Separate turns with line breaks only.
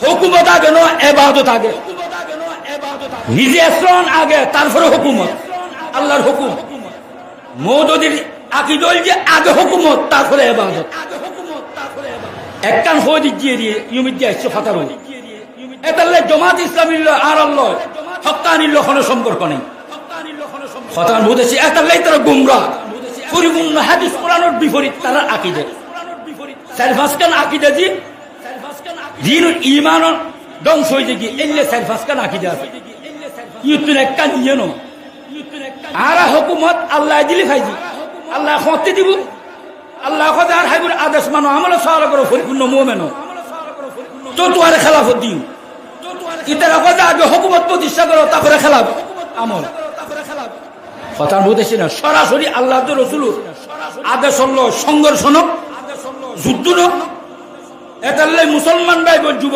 হুকুমত আগে নয় ইবাদত আগে নিজে শ্রণ আগে তারপরে হুকুমত আল্লাহর হুকুম মওদুদির আকীদা যে আগে হুকুমত তারপরে ইবাদত একখান হয়ে দিয়ে দিয়ে ইউমিত দিয়ে আসছে ফাতারো এতাল্লে জামাত ইসলামীর আর আল্লাহ হক্কানির কোনো সম্পর্ক নেই হতান বুঝেছি এতাল্লাই তারা গুমরাহ পরিপূর্ণ হাদিস কোরআনের বিপরীত তারা আকীদা সালফাসকান আকীদা জি দিনুল ঈমান ধ্বংস হয়ে গিয়ে এলে সালফাসকান আকীদা আছে ইউতুন একখান ইয়েনো আর হুকুমত আল্লাহ দিলি খাইজি আল্লাহ খতে দিব আল্লাহ খতে আর হাইবুর আদেশ মানো আমল সওয়াল করো পরিপূর্ণ মুমিন তো তোয়ার খেলাফত দিও ইতারা কথা আগে হুকুমত প্রতিষ্ঠা করো তারপরে খেলাফ আমল কথা বুঝেছি না সরাসরি আল্লাহ রাসূল আদেশ হলো সংঘর্ষ যুদ্ধ এতাল্লাই মুসলমান ভাই